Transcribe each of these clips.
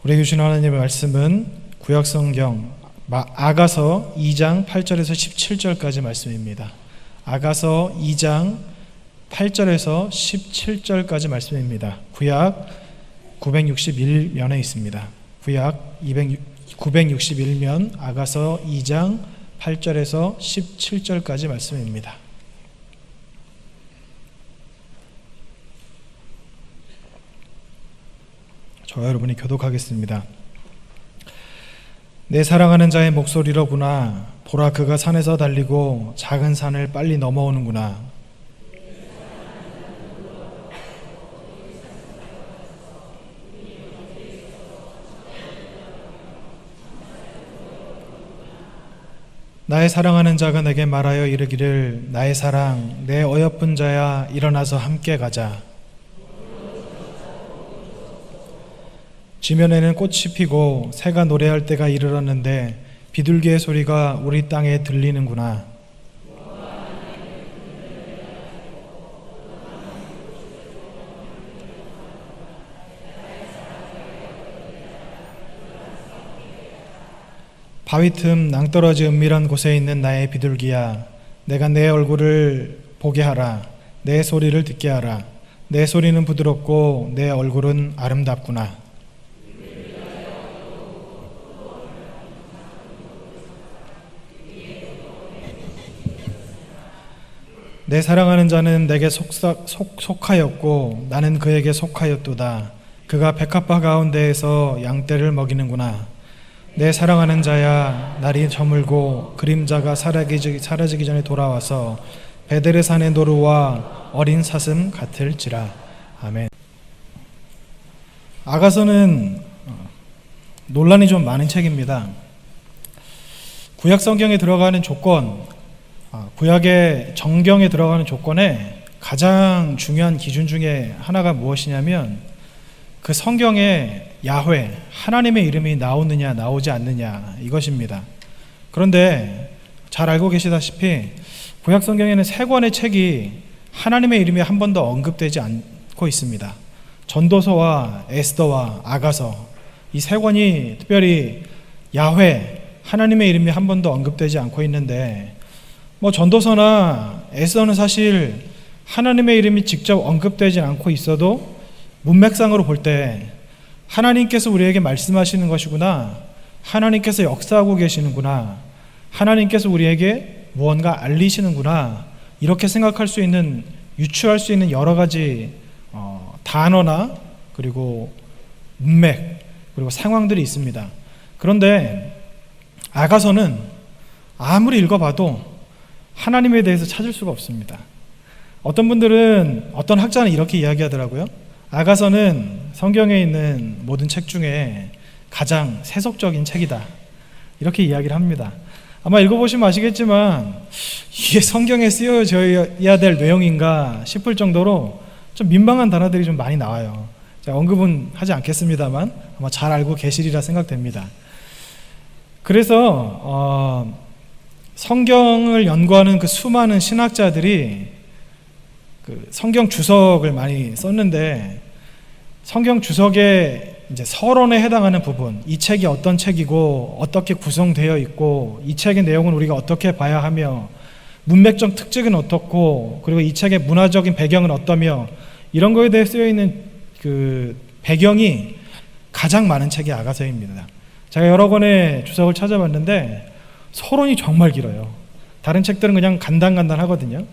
우리에게 주신 하나님의 말씀은 구약성경 아가서 2장 8절에서 17절까지 말씀입니다. 아가서 2장 8절에서 17절까지 말씀입니다. 구약 961면에 있습니다. 구약 961면 아가서 2장 8절에서 17절까지 말씀입니다. 저와 여러분이 교독하겠습니다. 내 사랑하는 자의 목소리로구나. 보라, 그가 산에서 달리고 작은 산을 빨리 넘어오는구나. 나의 사랑하는 자가 내게 말하여 이르기를, 나의 사랑, 내 어여쁜 자야, 일어나서 함께 가자. 지면에는 꽃이 피고 새가 노래할 때가 이르렀는데 비둘기의 소리가 우리 땅에 들리는구나. 바위 틈 낭떠러지 은밀한 곳에 있는 나의 비둘기야, 내가 내 얼굴을 보게 하라. 내 소리를 듣게 하라. 내 소리는 부드럽고 내 얼굴은 아름답구나. 내 사랑하는 자는 내게 속하였고 나는 그에게 속하였도다. 그가 백합화 가운데에서 양떼를 먹이는구나. 내 사랑하는 자야, 날이 저물고 그림자가 사라지기 전에 돌아와서 베델의 노루와 어린 사슴 같을지라. 아멘. 아가서는 논란이 좀 많은 책입니다. 구약 성경에 들어가는 조건, 구약의 정경에 들어가는 조건에 가장 중요한 기준 중에 하나가 무엇이냐면 그 성경에 야훼, 하나님의 이름이 나오느냐 나오지 않느냐, 이것입니다. 그런데 잘 알고 계시다시피 구약 성경에는 3권의 책이 하나님의 이름이 한 번도 언급되지 않고 있습니다. 전도서와 에스더와 아가서, 이 3권이 특별히 야훼, 하나님의 이름이 한 번도 언급되지 않고 있는데, 전도서나 에스더는 사실 하나님의 이름이 직접 언급되지 않고 있어도 문맥상으로 볼 때 하나님께서 우리에게 말씀하시는 것이구나, 하나님께서 역사하고 계시는구나, 하나님께서 우리에게 무언가 알리시는구나, 이렇게 생각할 수 있는, 유추할 수 있는 여러 가지 단어나 그리고 문맥 그리고 상황들이 있습니다. 그런데 아가서는 아무리 읽어봐도 하나님에 대해서 찾을 수가 없습니다. 어떤 분들은, 어떤 학자는 이렇게 이야기하더라고요. 아가서는 성경에 있는 모든 책 중에 가장 세속적인 책이다, 이렇게 이야기를 합니다. 아마 읽어보시면 아시겠지만 이게 성경에 쓰여져야 될 내용인가 싶을 정도로 좀 민망한 단어들이 좀 많이 나와요. 제가 언급은 하지 않겠습니다만 아마 잘 알고 계시리라 생각됩니다. 그래서 성경을 연구하는 그 수많은 신학자들이 그 성경 주석을 많이 썼는데, 성경 주석의 이제 서론에 해당하는 부분, 이 책이 어떤 책이고 어떻게 구성되어 있고 이 책의 내용은 우리가 어떻게 봐야 하며 문맥적 특징은 어떻고 그리고 이 책의 문화적인 배경은 어떠며, 이런 거에 대해 쓰여 있는 그 배경이 가장 많은 책이 아가서입니다. 제가 여러 권의 주석을 찾아봤는데 서론이 정말 길어요. 다른 책들은 그냥 간단하거든요.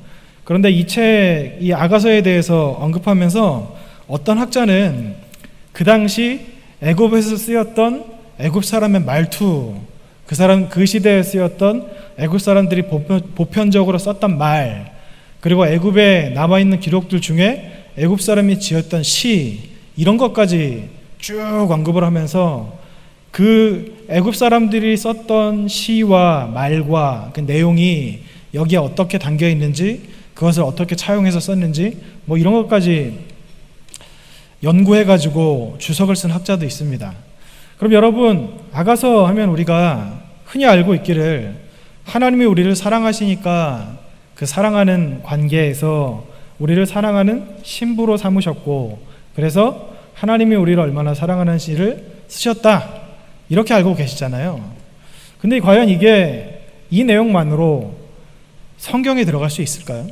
그런데 이 아가서에 대해서 언급하면서 어떤 학자는 그 당시 애굽에서 쓰였던 애굽 사람의 말투, 그 시대에 쓰였던 애굽 사람들이 보편적으로 썼던 말, 그리고 애굽에 남아있는 기록들 중에 애굽 사람이 지었던 시, 이런 것까지 쭉 언급을 하면서 그 애굽 사람들이 썼던 시와 말과 그 내용이 여기에 어떻게 담겨 있는지, 그것을 어떻게 차용해서 썼는지, 이런 것까지 연구해가지고 주석을 쓴 학자도 있습니다. 그럼 여러분, 아가서 하면 우리가 흔히 알고 있기를 하나님이 우리를 사랑하시니까 그 사랑하는 관계에서 우리를 사랑하는 신부로 삼으셨고, 그래서 하나님이 우리를 얼마나 사랑하는지를 쓰셨다 이렇게 알고 계시잖아요. 근데 과연 이게 이 내용만으로 성경에 들어갈 수 있을까요?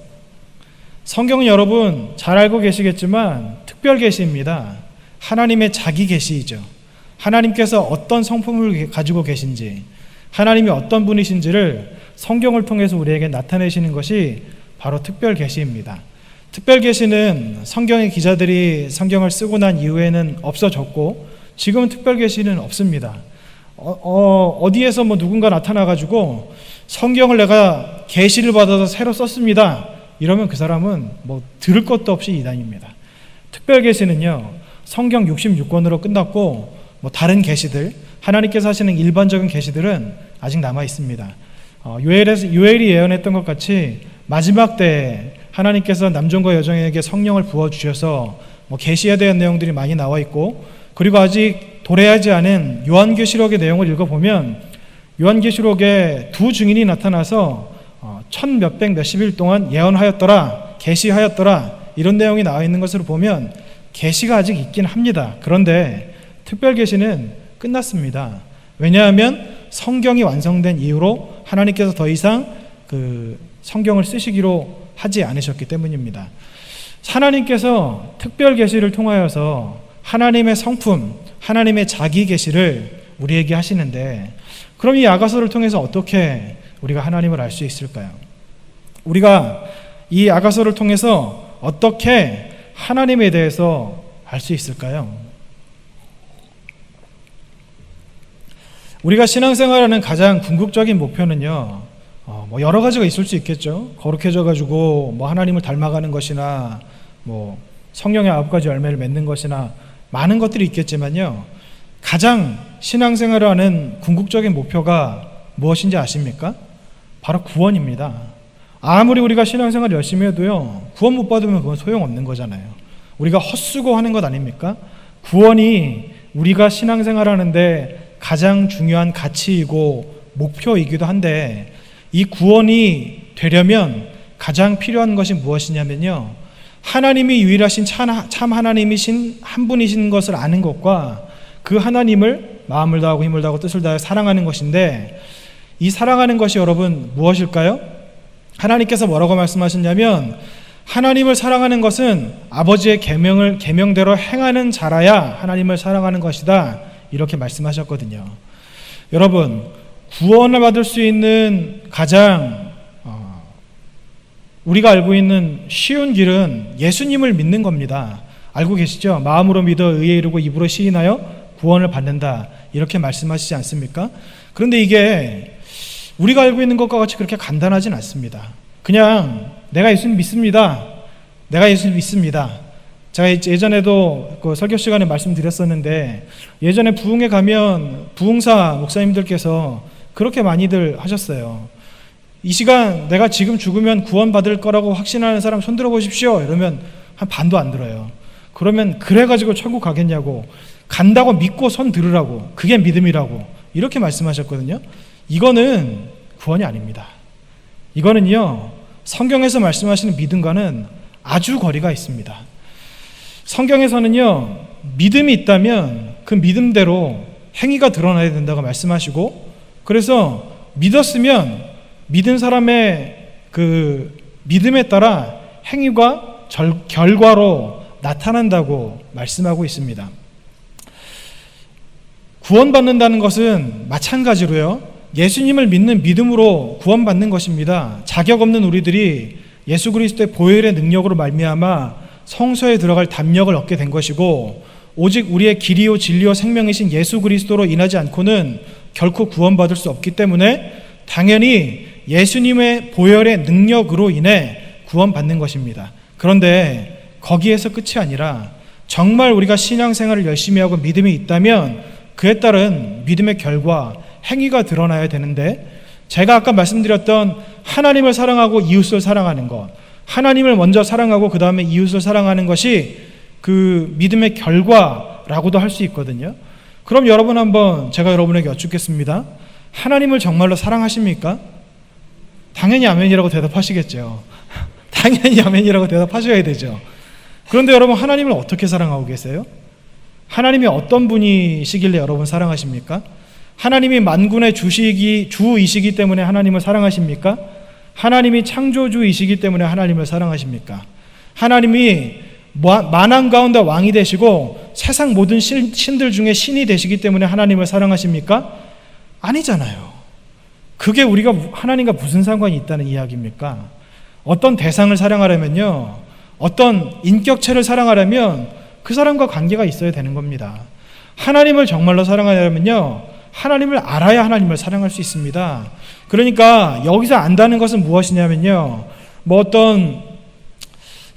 성경은 여러분 잘 알고 계시겠지만 특별 계시입니다. 하나님의 자기 계시이죠. 하나님께서 어떤 성품을 가지고 계신지, 하나님이 어떤 분이신지를 성경을 통해서 우리에게 나타내시는 것이 바로 특별 계시입니다. 특별 계시는 성경의 기자들이 성경을 쓰고 난 이후에는 없어졌고 지금은 특별 계시는 없습니다. 어디에서 누군가 나타나가지고 성경을 내가 계시를 받아서 새로 썼습니다. 이러면 그 사람은 들을 것도 없이 이단입니다. 특별 계시는요, 성경 66권으로 끝났고 다른 계시들, 하나님께서 하시는 일반적인 계시들은 아직 남아 있습니다. 요엘이 예언했던 것 같이 마지막 때에 하나님께서 남종과 여종에게 성령을 부어주셔서 계시에 대한 내용들이 많이 나와 있고, 그리고 아직 도래하지 않은 요한계시록의 내용을 읽어보면 요한계시록에 두 증인이 나타나서 천몇백 몇십일 동안 예언하였더라, 계시하였더라 이런 내용이 나와 있는 것으로 보면 계시가 아직 있긴 합니다. 그런데 특별 계시는 끝났습니다. 왜냐하면 성경이 완성된 이후로 하나님께서 더 이상 그 성경을 쓰시기로 하지 않으셨기 때문입니다. 하나님께서 특별 계시를 통하여서 하나님의 성품, 하나님의 자기 계시를 우리에게 하시는데, 그럼 이 아가서를 통해서 어떻게 우리가 하나님을 알 수 있을까요? 우리가 이 아가서를 통해서 어떻게 하나님에 대해서 알 수 있을까요? 우리가 신앙생활하는 가장 궁극적인 목표는요, 여러 가지가 있을 수 있겠죠. 거룩해져가지고 하나님을 닮아가는 것이나 성령의 9가지 열매를 맺는 것이나 많은 것들이 있겠지만요, 가장 신앙생활을 하는 궁극적인 목표가 무엇인지 아십니까? 바로 구원입니다. 아무리 우리가 신앙생활 열심히 해도요, 구원 못 받으면 그건 소용없는 거잖아요. 우리가 헛수고 하는 것 아닙니까? 구원이 우리가 신앙생활 하는데 가장 중요한 가치이고 목표이기도 한데, 이 구원이 되려면 가장 필요한 것이 무엇이냐면요, 하나님이 유일하신 참 하나님이신 한 분이신 것을 아는 것과 그 하나님을 마음을 다하고 힘을 다하고 뜻을 다해 사랑하는 것인데, 이 사랑하는 것이 여러분 무엇일까요? 하나님께서 뭐라고 말씀하셨냐면, 하나님을 사랑하는 것은 아버지의 계명대로 행하는 자라야 하나님을 사랑하는 것이다, 이렇게 말씀하셨거든요. 여러분, 구원을 받을 수 있는 가장 우리가 알고 있는 쉬운 길은 예수님을 믿는 겁니다. 알고 계시죠? 마음으로 믿어 의에 이르고 입으로 시인하여 구원을 받는다, 이렇게 말씀하시지 않습니까? 그런데 이게 우리가 알고 있는 것과 같이 그렇게 간단하진 않습니다. 그냥 내가 예수님 믿습니다, 내가 예수님 믿습니다. 제가 예전에도 그 설교 시간에 말씀드렸었는데, 예전에 부흥에 가면 부흥사 목사님들께서 그렇게 많이들 하셨어요. 이 시간 내가 지금 죽으면 구원받을 거라고 확신하는 사람 손 들어보십시오. 이러면 한 반도 안 들어요. 그러면 그래가지고 천국 가겠냐고, 간다고 믿고 손 들으라고, 그게 믿음이라고 이렇게 말씀하셨거든요. 이거는 구원이 아닙니다. 이거는요, 성경에서 말씀하시는 믿음과는 아주 거리가 있습니다. 성경에서는요, 믿음이 있다면 그 믿음대로 행위가 드러나야 된다고 말씀하시고, 그래서 믿었으면 믿은 사람의 그 믿음에 따라 행위가 결과로 나타난다고 말씀하고 있습니다. 구원받는다는 것은 마찬가지로요, 예수님을 믿는 믿음으로 구원받는 것입니다. 자격 없는 우리들이 예수 그리스도의 보혈의 능력으로 말미암아 성소에 들어갈 담력을 얻게 된 것이고, 오직 우리의 길이요 진리요 생명이신 예수 그리스도로 인하지 않고는 결코 구원받을 수 없기 때문에 당연히 예수님의 보혈의 능력으로 인해 구원받는 것입니다. 그런데 거기에서 끝이 아니라 정말 우리가 신앙생활을 열심히 하고 믿음이 있다면 그에 따른 믿음의 결과, 행위가 드러나야 되는데, 제가 아까 말씀드렸던 하나님을 사랑하고 이웃을 사랑하는 것, 하나님을 먼저 사랑하고 그 다음에 이웃을 사랑하는 것이 그 믿음의 결과라고도 할 수 있거든요. 그럼 여러분, 한번 제가 여러분에게 여쭙겠습니다. 하나님을 정말로 사랑하십니까? 당연히 아멘이라고 대답하시겠죠. 당연히 아멘이라고 대답하셔야 되죠. 그런데 여러분, 하나님을 어떻게 사랑하고 계세요? 하나님이 어떤 분이시길래 여러분 사랑하십니까? 하나님이 만군의 주이시기 때문에 하나님을 사랑하십니까? 하나님이 창조주이시기 때문에 하나님을 사랑하십니까? 하나님이 만왕 가운데 왕이 되시고 세상 모든 신들 중에 신이 되시기 때문에 하나님을 사랑하십니까? 아니잖아요. 그게 우리가 하나님과 무슨 상관이 있다는 이야기입니까? 어떤 대상을 사랑하려면요, 어떤 인격체를 사랑하려면 그 사람과 관계가 있어야 되는 겁니다. 하나님을 정말로 사랑하려면요, 하나님을 알아야 하나님을 사랑할 수 있습니다. 그러니까 여기서 안다는 것은 무엇이냐면요, 뭐 어떤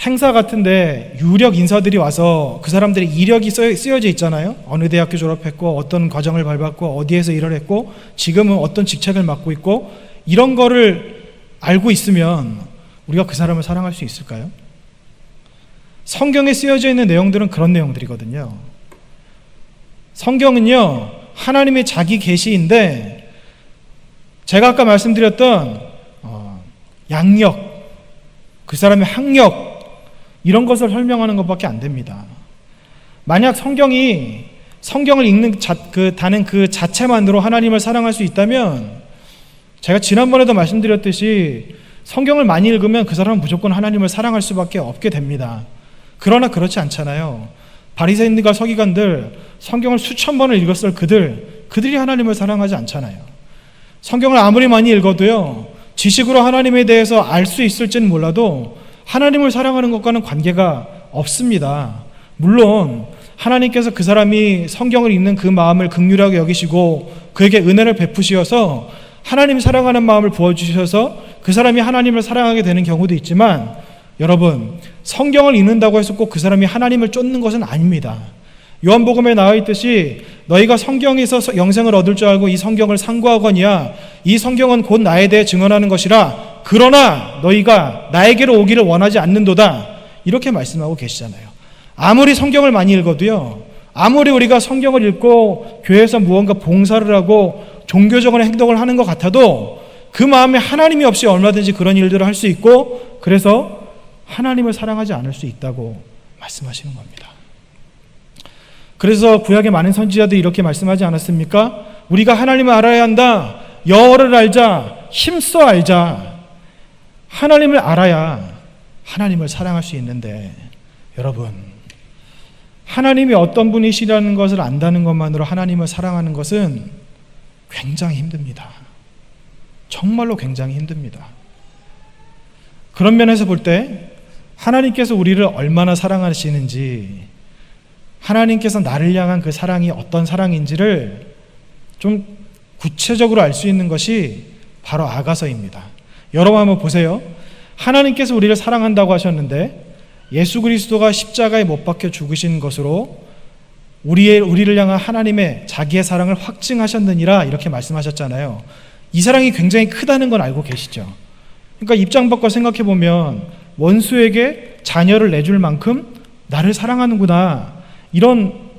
행사 같은데 유력 인사들이 와서 그 사람들의 이력이 쓰여져 있잖아요. 어느 대학교 졸업했고 어떤 과정을 밟았고 어디에서 일을 했고 지금은 어떤 직책을 맡고 있고, 이런 거를 알고 있으면 우리가 그 사람을 사랑할 수 있을까요? 성경에 쓰여져 있는 내용들은 그런 내용들이거든요. 성경은요, 하나님의 자기 계시인데 제가 아까 말씀드렸던 양력, 그 사람의 학력, 이런 것을 설명하는 것밖에 안 됩니다. 만약 성경을 읽는 다는 그 자체만으로 하나님을 사랑할 수 있다면, 제가 지난번에도 말씀드렸듯이 성경을 많이 읽으면 그 사람은 무조건 하나님을 사랑할 수밖에 없게 됩니다. 그러나 그렇지 않잖아요. 바리새인들과 서기관들, 성경을 수천 번을 읽었을 그들이 하나님을 사랑하지 않잖아요. 성경을 아무리 많이 읽어도요, 지식으로 하나님에 대해서 알 수 있을지는 몰라도 하나님을 사랑하는 것과는 관계가 없습니다. 물론 하나님께서 그 사람이 성경을 읽는 그 마음을 긍휼하게 여기시고 그에게 은혜를 베푸시어서 하나님 사랑하는 마음을 부어주셔서 그 사람이 하나님을 사랑하게 되는 경우도 있지만, 여러분, 성경을 읽는다고 해서 꼭 그 사람이 하나님을 쫓는 것은 아닙니다. 요한복음에 나와 있듯이 너희가 성경에서 영생을 얻을 줄 알고 이 성경을 상고하거니와 이 성경은 곧 나에 대해 증언하는 것이라, 그러나 너희가 나에게로 오기를 원하지 않는도다, 이렇게 말씀하고 계시잖아요. 아무리 성경을 많이 읽어도요, 아무리 우리가 성경을 읽고 교회에서 무언가 봉사를 하고 종교적인 행동을 하는 것 같아도 그 마음에 하나님이 없이 얼마든지 그런 일들을 할 수 있고, 그래서 하나님을 사랑하지 않을 수 있다고 말씀하시는 겁니다. 그래서 구약의 많은 선지자들이 이렇게 말씀하지 않았습니까? 우리가 하나님을 알아야 한다. 여호와를 알자. 힘써 알자. 하나님을 알아야 하나님을 사랑할 수 있는데, 여러분, 하나님이 어떤 분이시라는 것을 안다는 것만으로 하나님을 사랑하는 것은 굉장히 힘듭니다. 정말로 굉장히 힘듭니다. 그런 면에서 볼 때 하나님께서 우리를 얼마나 사랑하시는지, 하나님께서 나를 향한 그 사랑이 어떤 사랑인지를 좀 구체적으로 알 수 있는 것이 바로 아가서입니다. 여러분 한번 보세요. 하나님께서 우리를 사랑한다고 하셨는데 예수 그리스도가 십자가에 못 박혀 죽으신 것으로 우리를 향한 하나님의 자기의 사랑을 확증하셨느니라, 이렇게 말씀하셨잖아요. 이 사랑이 굉장히 크다는 건 알고 계시죠? 그러니까 입장 바꿔 생각해 보면 원수에게 자녀를 내줄 만큼 나를 사랑하는구나, 이런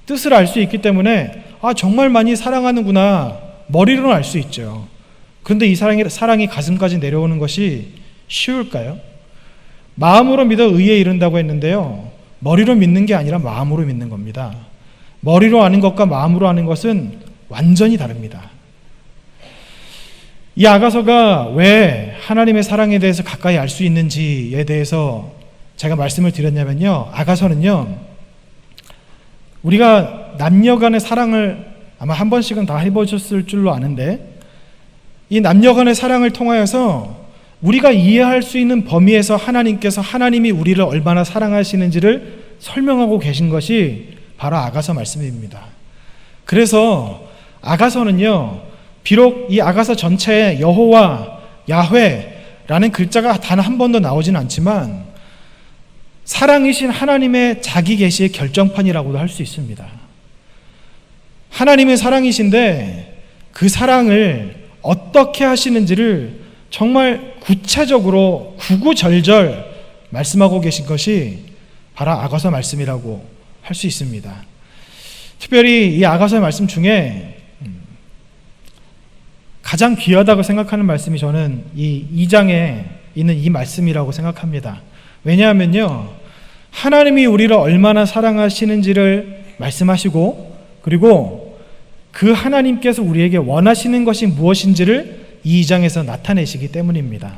뜻을 알 수 있기 때문에 정말 많이 사랑하는구나, 머리로는 알 수 있죠. 그런데 이 사랑이 가슴까지 내려오는 것이 쉬울까요? 마음으로 믿어 의에 이른다고 했는데요, 머리로 믿는 게 아니라 마음으로 믿는 겁니다. 머리로 아는 것과 마음으로 아는 것은 완전히 다릅니다. 이 아가서가 왜 하나님의 사랑에 대해서 가까이 알 수 있는지에 대해서 제가 말씀을 드렸냐면요, 아가서는요, 우리가 남녀 간의 사랑을 아마 한 번씩은 다 해보셨을 줄로 아는데, 이 남녀 간의 사랑을 통하여서 우리가 이해할 수 있는 범위에서 하나님이 우리를 얼마나 사랑하시는지를 설명하고 계신 것이 바로 아가서 말씀입니다. 그래서 아가서는요, 비록 이 아가서 전체에 여호와, 야훼라는 글자가 단 한 번도 나오진 않지만 사랑이신 하나님의 자기 계시의 결정판이라고도 할 수 있습니다. 하나님의 사랑이신데 그 사랑을 어떻게 하시는지를 정말 구체적으로 구구절절 말씀하고 계신 것이 바로 아가서 말씀이라고 할 수 있습니다. 특별히 이 아가서의 말씀 중에 가장 귀하다고 생각하는 말씀이 저는 이 2장에 있는 이 말씀이라고 생각합니다. 왜냐하면요, 하나님이 우리를 얼마나 사랑하시는지를 말씀하시고, 그리고 그 하나님께서 우리에게 원하시는 것이 무엇인지를 이 2장에서 나타내시기 때문입니다.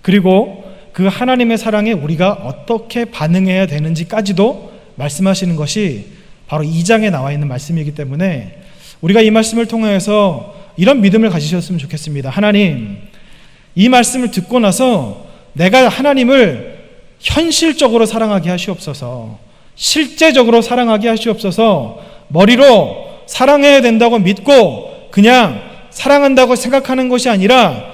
그리고 그 하나님의 사랑에 우리가 어떻게 반응해야 되는지까지도 말씀하시는 것이 바로 2장에 나와 있는 말씀이기 때문에 우리가 이 말씀을 통하여서 이런 믿음을 가지셨으면 좋겠습니다. 하나님, 이 말씀을 듣고 나서 내가 하나님을 현실적으로 사랑하게 하시옵소서, 실제적으로 사랑하게 하시옵소서. 머리로 사랑해야 된다고 믿고 그냥 사랑한다고 생각하는 것이 아니라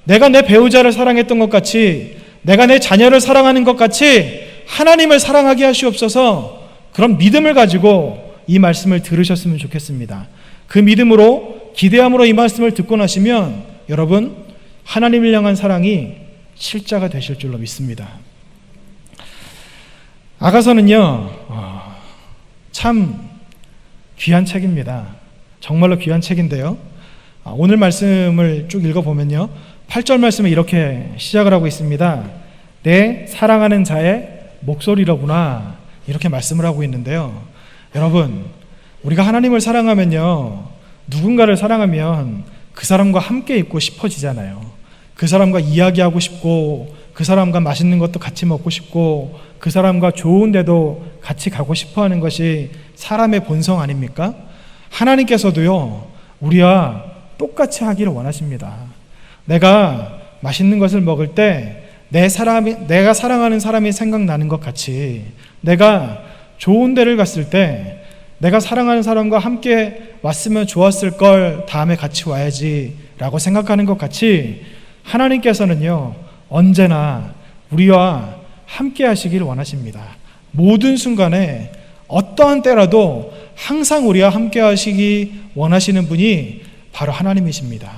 내가 내 배우자를 사랑했던 것 같이, 내가 내 자녀를 사랑하는 것 같이 하나님을 사랑하게 하시옵소서. 그런 믿음을 가지고 이 말씀을 들으셨으면 좋겠습니다. 그 믿음으로, 기대함으로 이 말씀을 듣고 나시면 여러분, 하나님을 향한 사랑이 실자가 되실 줄로 믿습니다. 아가서는요, 참 귀한 책입니다. 정말로 귀한 책인데요, 오늘 말씀을 쭉 읽어보면요, 8절 말씀에 이렇게 시작을 하고 있습니다. 내 사랑하는 자의 목소리로구나, 이렇게 말씀을 하고 있는데요, 여러분, 우리가 하나님을 사랑하면요, 누군가를 사랑하면 그 사람과 함께 있고 싶어지잖아요. 그 사람과 이야기하고 싶고, 그 사람과 맛있는 것도 같이 먹고 싶고, 그 사람과 좋은 데도 같이 가고 싶어 하는 것이 사람의 본성 아닙니까? 하나님께서도요, 우리와 똑같이 하기를 원하십니다. 내가 맛있는 것을 먹을 때 내가 사랑하는 사람이 생각나는 것 같이, 내가 좋은 데를 갔을 때 내가 사랑하는 사람과 함께 왔으면 좋았을 걸, 다음에 같이 와야지 라고 생각하는 것 같이 하나님께서는요, 언제나 우리와 함께 하시길 원하십니다. 모든 순간에, 어떠한 때라도 항상 우리와 함께 하시기 원하시는 분이 바로 하나님이십니다.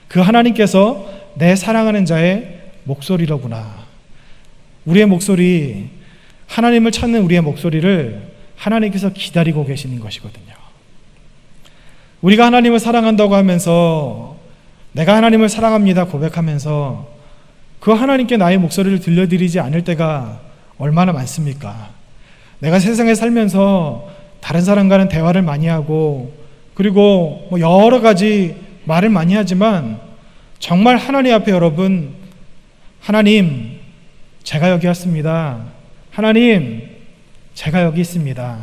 그 하나님께서 내 사랑하는 자의 목소리로구나. 우리의 목소리, 하나님을 찾는 우리의 목소리를 하나님께서 기다리고 계시는 것이거든요. 우리가 하나님을 사랑한다고 하면서, 내가 하나님을 사랑합니다 고백하면서 그 하나님께 나의 목소리를 들려드리지 않을 때가 얼마나 많습니까? 내가 세상에 살면서 다른 사람과는 대화를 많이 하고, 그리고 여러 가지 말을 많이 하지만 정말 하나님 앞에, 여러분, 하나님, 제가 여기 왔습니다. 하나님, 제가 여기 있습니다.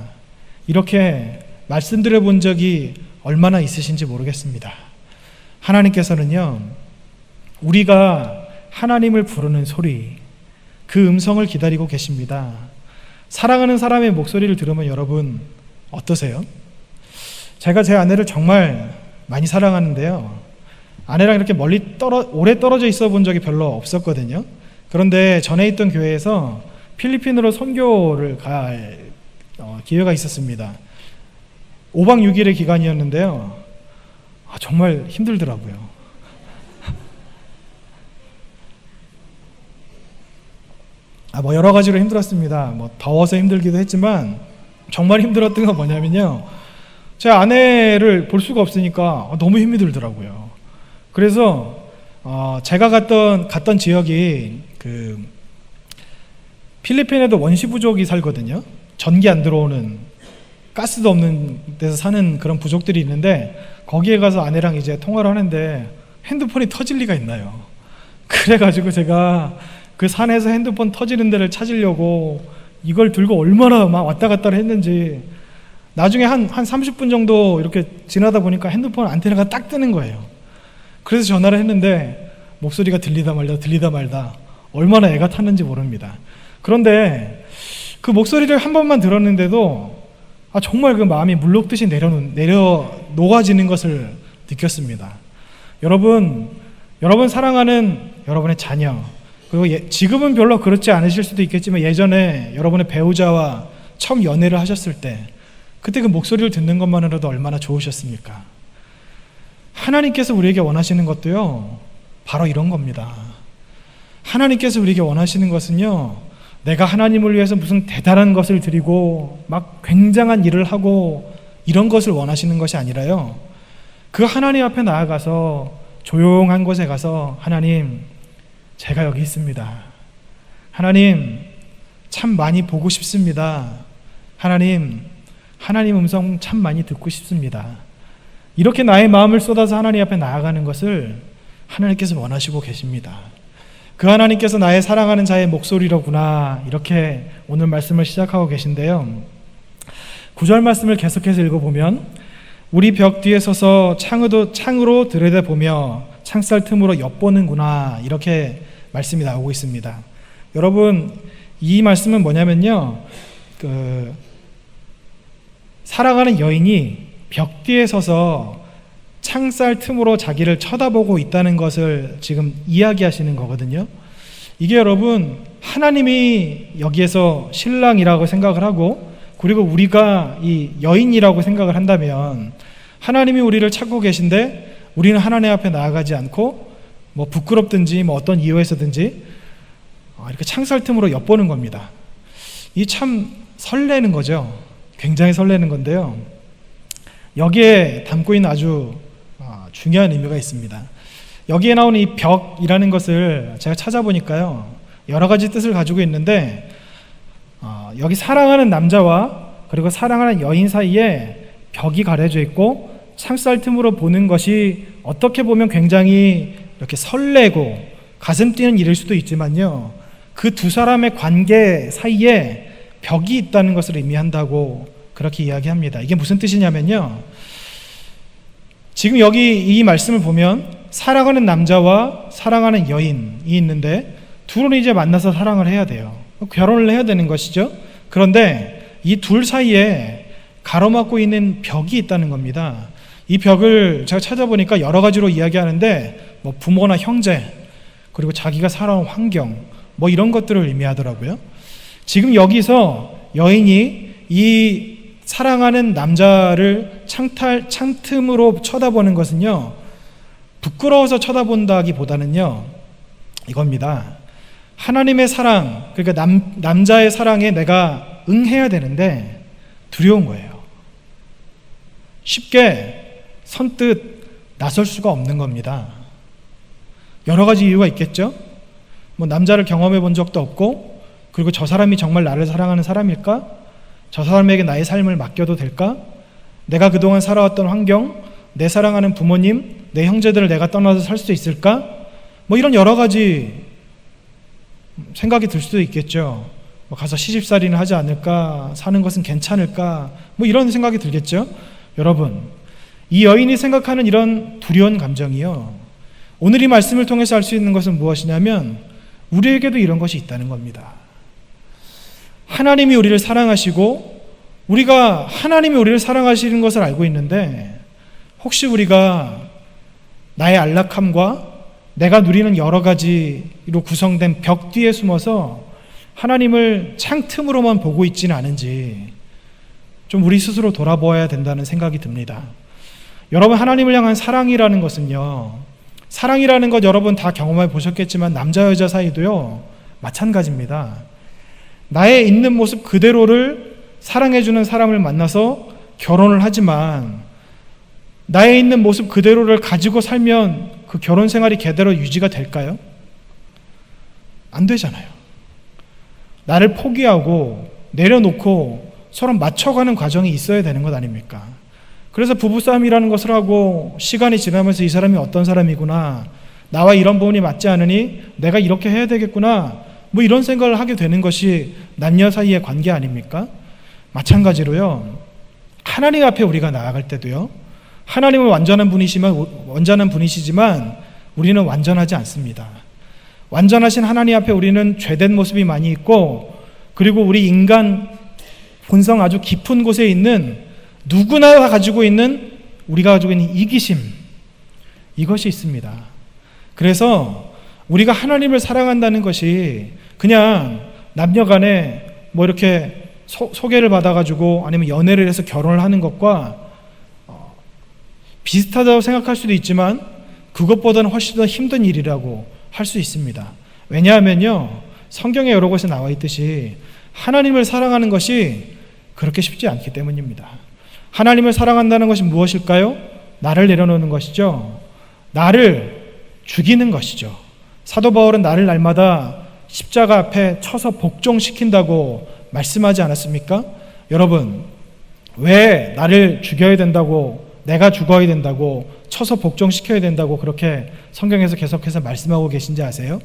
이렇게 말씀드려 본 적이 얼마나 있으신지 모르겠습니다. 하나님께서는요, 우리가 하나님을 부르는 소리, 그 음성을 기다리고 계십니다. 사랑하는 사람의 목소리를 들으면 여러분 어떠세요? 제가 제 아내를 정말 많이 사랑하는데요, 아내랑 이렇게 오래 떨어져 있어 본 적이 별로 없었거든요. 그런데 전에 있던 교회에서 필리핀으로 선교를 갈 기회가 있었습니다. 5박 6일의 기간이었는데요, 정말 힘들더라고요. 여러 가지로 힘들었습니다. 더워서 힘들기도 했지만 정말 힘들었던 건 뭐냐면요, 제 아내를 볼 수가 없으니까 너무 힘이 들더라고요. 그래서 제가 갔던 지역이 그 필리핀에도 원시 부족이 살거든요. 전기 안 들어오는, 가스도 없는 데서 사는 그런 부족들이 있는데, 거기에 가서 아내랑 이제 통화를 하는데 핸드폰이 터질 리가 있나요? 그래가지고 제가 그 산에서 핸드폰 터지는 데를 찾으려고 이걸 들고 얼마나 막 왔다 갔다를 했는지, 나중에 한 30분 정도 이렇게 지나다 보니까 핸드폰 안테나가 딱 뜨는 거예요. 그래서 전화를 했는데 목소리가 들리다 말다 얼마나 애가 탔는지 모릅니다. 그런데 그 목소리를 한 번만 들었는데도 정말 그 마음이 물녹듯이 녹아지는 것을 느꼈습니다. 여러분 사랑하는 여러분의 자녀, 그리고 지금은 별로 그렇지 않으실 수도 있겠지만 예전에 여러분의 배우자와 처음 연애를 하셨을 때, 그때 그 목소리를 듣는 것만으로도 얼마나 좋으셨습니까? 하나님께서 우리에게 원하시는 것도요, 바로 이런 겁니다. 하나님께서 우리에게 원하시는 것은요, 내가 하나님을 위해서 무슨 대단한 것을 드리고 막 굉장한 일을 하고 이런 것을 원하시는 것이 아니라요, 그 하나님 앞에 나아가서 조용한 곳에 가서, 하나님, 제가 여기 있습니다. 하나님, 참 많이 보고 싶습니다. 하나님, 하나님 음성 참 많이 듣고 싶습니다. 이렇게 나의 마음을 쏟아서 하나님 앞에 나아가는 것을 하나님께서 원하시고 계십니다. 그 하나님께서 나의 사랑하는 자의 목소리로구나, 이렇게 오늘 말씀을 시작하고 계신데요. 9절 말씀을 계속해서 읽어보면 우리 벽 뒤에 서서 창으로 들여다보며 창살 틈으로 엿보는구나, 이렇게 말씀이 나오고 있습니다. 여러분, 이 말씀은 뭐냐면요, 사랑하는 여인이 벽 뒤에 서서 창살 틈으로 자기를 쳐다보고 있다는 것을 지금 이야기하시는 거거든요. 이게 여러분, 하나님이 여기에서 신랑이라고 생각을 하고, 그리고 우리가 이 여인이라고 생각을 한다면, 하나님이 우리를 찾고 계신데 우리는 하나님 앞에 나아가지 않고 뭐 부끄럽든지 뭐 어떤 이유에서든지 이렇게 창살 틈으로 엿보는 겁니다. 이 참 설레는 거죠. 굉장히 설레는 건데요. 여기에 담고 있는 아주 중요한 의미가 있습니다. 여기에 나오는 이 벽이라는 것을 제가 찾아보니까요, 여러 가지 뜻을 가지고 있는데, 여기 사랑하는 남자와 그리고 사랑하는 여인 사이에 벽이 가려져 있고 창살 틈으로 보는 것이 어떻게 보면 굉장히 이렇게 설레고 가슴 뛰는 일일 수도 있지만요, 그 두 사람의 관계 사이에 벽이 있다는 것을 의미한다고 그렇게 이야기합니다. 이게 무슨 뜻이냐면요, 지금 여기 이 말씀을 보면 사랑하는 남자와 사랑하는 여인이 있는데 둘은 이제 만나서 사랑을 해야 돼요. 결혼을 해야 되는 것이죠. 그런데 이 둘 사이에 가로막고 있는 벽이 있다는 겁니다. 이 벽을 제가 찾아보니까 여러 가지로 이야기하는데 뭐 부모나 형제, 그리고 자기가 살아온 환경, 뭐 이런 것들을 의미하더라고요. 지금 여기서 여인이 이 사랑하는 남자를 창틈으로 쳐다보는 것은요, 부끄러워서 쳐다본다기보다는요, 이겁니다. 하나님의 사랑, 그러니까 남자의 사랑에 내가 응해야 되는데 두려운 거예요. 쉽게 선뜻 나설 수가 없는 겁니다. 여러 가지 이유가 있겠죠. 뭐 남자를 경험해 본 적도 없고, 그리고 저 사람이 정말 나를 사랑하는 사람일까? 저 사람에게 나의 삶을 맡겨도 될까? 내가 그동안 살아왔던 환경, 내 사랑하는 부모님, 내 형제들을 내가 떠나서 살 수 있을까? 뭐 이런 여러 가지 생각이 들 수도 있겠죠. 뭐 가서 시집살이는 하지 않을까? 사는 것은 괜찮을까? 뭐 이런 생각이 들겠죠. 여러분, 이 여인이 생각하는 이런 두려운 감정이요, 오늘 이 말씀을 통해서 알 수 있는 것은 무엇이냐면 우리에게도 이런 것이 있다는 겁니다. 하나님이 우리를 사랑하시고 우리가 하나님이 우리를 사랑하시는 것을 알고 있는데, 혹시 우리가 나의 안락함과 내가 누리는 여러 가지로 구성된 벽 뒤에 숨어서 하나님을 창틈으로만 보고 있지는 않은지 좀 우리 스스로 돌아보아야 된다는 생각이 듭니다. 여러분, 하나님을 향한 사랑이라는 것은요, 사랑이라는 것 여러분 다 경험해 보셨겠지만 남자 여자 사이도요 마찬가지입니다. 나의 있는 모습 그대로를 사랑해주는 사람을 만나서 결혼을 하지만 나의 있는 모습 그대로를 가지고 살면 그 결혼 생활이 제대로 유지가 될까요? 안 되잖아요. 나를 포기하고 내려놓고 서로 맞춰가는 과정이 있어야 되는 것 아닙니까? 그래서 부부싸움이라는 것을 하고 시간이 지나면서 이 사람이 어떤 사람이구나, 나와 이런 부분이 맞지 않으니 내가 이렇게 해야 되겠구나, 뭐 이런 생각을 하게 되는 것이 남녀 사이의 관계 아닙니까? 마찬가지로요, 하나님 앞에 우리가 나아갈 때도요, 하나님은 완전한 분이시지만 우리는 완전하지 않습니다. 완전하신 하나님 앞에 우리는 죄된 모습이 많이 있고, 그리고 우리 인간 본성 아주 깊은 곳에 있는 누구나 가지고 있는, 우리가 가지고 있는 이기심, 이것이 있습니다. 그래서 우리가 하나님을 사랑한다는 것이 그냥 남녀 간에 뭐 이렇게 소개를 받아가지고 아니면 연애를 해서 결혼을 하는 것과 비슷하다고 생각할 수도 있지만 그것보다는 훨씬 더 힘든 일이라고 할 수 있습니다. 왜냐하면요, 성경에 여러 곳에 나와 있듯이 하나님을 사랑하는 것이 그렇게 쉽지 않기 때문입니다. 하나님을 사랑한다는 것이 무엇일까요? 나를 내려놓는 것이죠. 나를 죽이는 것이죠. 사도 바울은 나를 날마다 십자가 앞에 쳐서 복종시킨다고 말씀하지 않았습니까? 여러분, 왜 나를 죽여야 된다고, 내가 죽어야 된다고, 쳐서 복종시켜야 된다고 그렇게 성경에서 계속해서 말씀하고 계신지 아세요?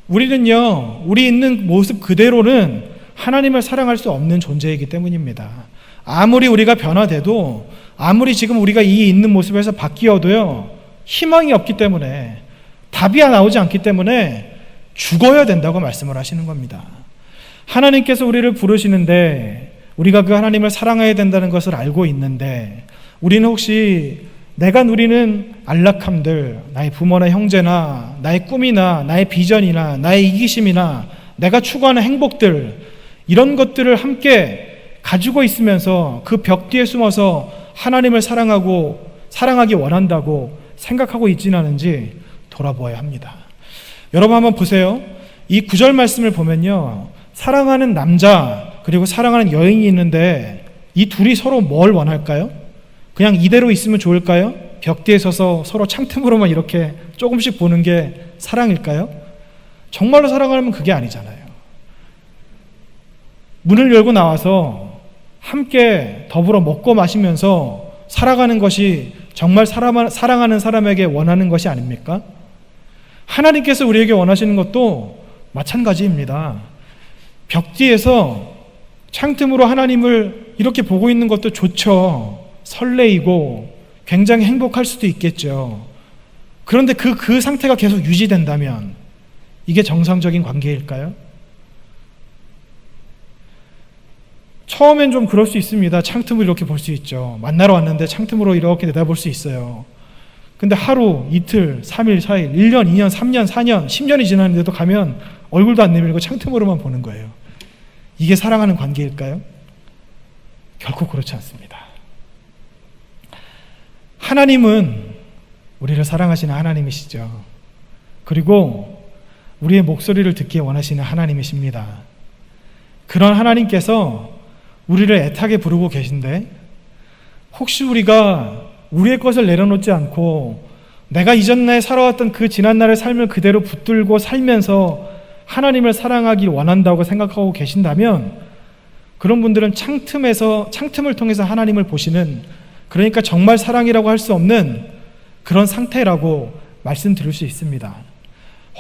우리는요, 우리 있는 모습 그대로는 하나님을 사랑할 수 없는 존재이기 때문입니다. 아무리 우리가 변화돼도, 아무리 지금 우리가 이 있는 모습에서 바뀌어도요, 희망이 없기 때문에, 답이 나오지 않기 때문에 죽어야 된다고 말씀을 하시는 겁니다. 하나님께서 우리를 부르시는데 우리가 그 하나님을 사랑해야 된다는 것을 알고 있는데, 우리는 혹시 내가 누리는 안락함들, 나의 부모나 형제나 나의 꿈이나 나의 비전이나 나의 이기심이나 내가 추구하는 행복들, 이런 것들을 함께 가지고 있으면서 그 벽 뒤에 숨어서 하나님을 사랑하기 원한다고 생각하고 있지는 않은지 돌아보아야 합니다. 여러분 한번 보세요. 이 9절 말씀을 보면요, 사랑하는 남자 그리고 사랑하는 여인이 있는데 이 둘이 서로 뭘 원할까요? 그냥 이대로 있으면 좋을까요? 벽 뒤에 서서 서로 창틈으로만 이렇게 조금씩 보는 게 사랑일까요? 정말로 사랑하면 그게 아니잖아요. 문을 열고 나와서 함께 더불어 먹고 마시면서 살아가는 것이 정말 사랑하는 사람에게 원하는 것이 아닙니까? 하나님께서 우리에게 원하시는 것도 마찬가지입니다. 벽 뒤에서 창틈으로 하나님을 이렇게 보고 있는 것도 좋죠. 설레이고 굉장히 행복할 수도 있겠죠. 그런데 그 상태가 계속 유지된다면 이게 정상적인 관계일까요? 처음엔 좀 그럴 수 있습니다. 창틈으로 이렇게 볼 수 있죠. 만나러 왔는데 창틈으로 이렇게 내다볼 수 있어요. 근데 하루, 이틀, 3일, 4일, 1년, 2년, 3년, 4년, 10년이 지났는데도 가면 얼굴도 안 내밀고 창틈으로만 보는 거예요. 이게 사랑하는 관계일까요? 결코 그렇지 않습니다. 하나님은 우리를 사랑하시는 하나님이시죠. 그리고 우리의 목소리를 듣기 원하시는 하나님이십니다. 그런 하나님께서 우리를 애타게 부르고 계신데, 혹시 우리가 우리의 것을 내려놓지 않고 내가 이전에 살아왔던 그 지난날의 삶을 그대로 붙들고 살면서 하나님을 사랑하기 원한다고 생각하고 계신다면, 그런 분들은 창틈을 통해서 하나님을 보시는, 그러니까 정말 사랑이라고 할 수 없는 그런 상태라고 말씀드릴 수 있습니다.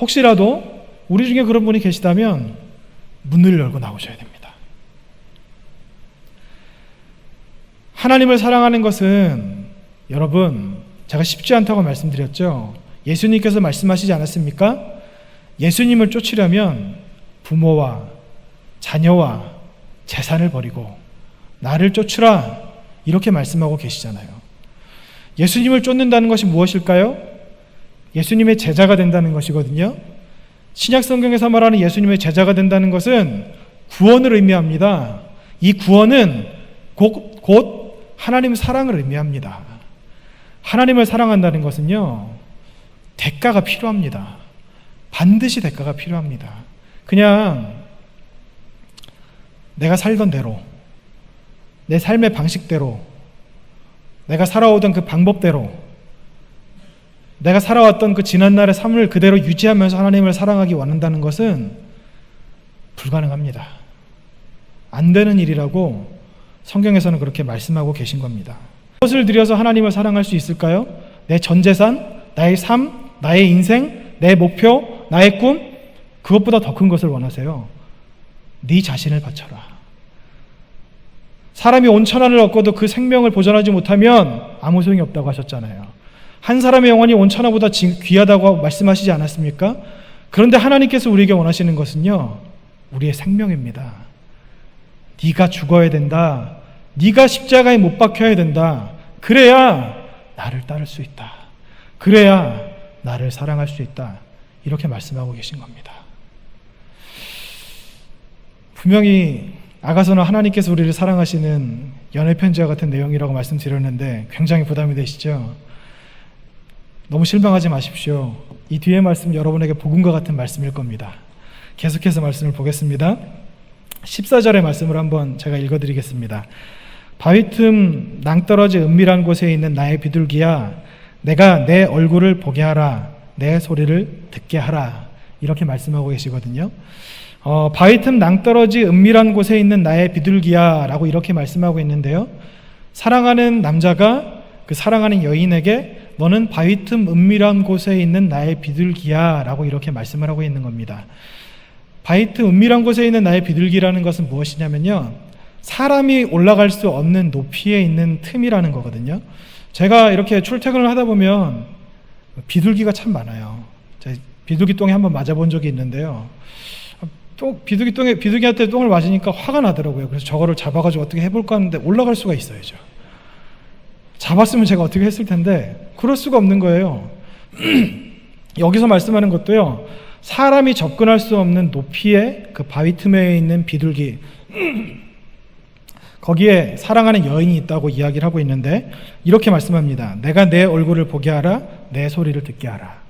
혹시라도 우리 중에 그런 분이 계시다면 문을 열고 나오셔야 됩니다. 하나님을 사랑하는 것은, 여러분, 제가 쉽지 않다고 말씀드렸죠. 예수님께서 말씀하시지 않았습니까? 예수님을 쫓으려면 부모와 자녀와 재산을 버리고 나를 쫓으라, 이렇게 말씀하고 계시잖아요. 예수님을 쫓는다는 것이 무엇일까요? 예수님의 제자가 된다는 것이거든요. 신약 성경에서 말하는 예수님의 제자가 된다는 것은 구원을 의미합니다. 이 구원은 곧 하나님 사랑을 의미합니다. 하나님을 사랑한다는 것은요, 대가가 필요합니다. 반드시 대가가 필요합니다. 그냥 내가 살던 대로, 내 삶의 방식대로, 내가 살아오던 그 방법대로, 내가 살아왔던 그 지난날의 삶을 그대로 유지하면서 하나님을 사랑하기 원한다는 것은 불가능합니다. 안 되는 일이라고 성경에서는 그렇게 말씀하고 계신 겁니다. 무엇을 들여서 하나님을 사랑할 수 있을까요? 내 전 재산, 나의 삶, 나의 인생, 내 목표, 나의 꿈, 그것보다 더 큰 것을 원하세요. 네 자신을 바쳐라. 사람이 온천하를 얻고도 그 생명을 보존하지 못하면 아무 소용이 없다고 하셨잖아요. 한 사람의 영혼이 온천하보다 귀하다고 말씀하시지 않았습니까? 그런데 하나님께서 우리에게 원하시는 것은요, 우리의 생명입니다. 네가 죽어야 된다. 네가 십자가에 못 박혀야 된다. 그래야 나를 따를 수 있다. 그래야 나를 사랑할 수 있다. 이렇게 말씀하고 계신 겁니다. 분명히 아가서는 하나님께서 우리를 사랑하시는 연애 편지와 같은 내용이라고 말씀드렸는데 굉장히 부담이 되시죠? 너무 실망하지 마십시오. 이 뒤에 말씀 여러분에게 복음과 같은 말씀일 겁니다. 계속해서 말씀을 보겠습니다. 14절의 말씀을 한번 제가 읽어드리겠습니다. 바위 틈 낭떠러지 은밀한 곳에 있는 나의 비둘기야, 내가 내 얼굴을 보게 하라, 내 소리를 듣게 하라, 이렇게 말씀하고 계시거든요. 바위 틈 낭떠러지 은밀한 곳에 있는 나의 비둘기야 라고 이렇게 말씀하고 있는데요. 사랑하는 남자가 그 사랑하는 여인에게 너는 바위 틈 은밀한 곳에 있는 나의 비둘기야 라고 이렇게 말씀을 하고 있는 겁니다. 바위 틈 은밀한 곳에 있는 나의 비둘기라는 것은 무엇이냐면요, 사람이 올라갈 수 없는 높이에 있는 틈이라는 거거든요. 제가 이렇게 출퇴근을 하다 보면 비둘기가 참 많아요. 제가 비둘기 똥에 한번 맞아본 적이 있는데요. 비둘기한테 똥을 맞으니까 화가 나더라고요. 그래서 저거를 잡아가지고 어떻게 해볼까 하는데 올라갈 수가 있어야죠. 잡았으면 제가 어떻게 했을 텐데 그럴 수가 없는 거예요. 여기서 말씀하는 것도요, 사람이 접근할 수 없는 높이의 그 바위 틈에 있는 비둘기, 거기에 사랑하는 여인이 있다고 이야기를 하고 있는데 이렇게 말씀합니다. 내가 내 얼굴을 보게 하라, 내 소리를 듣게 하라.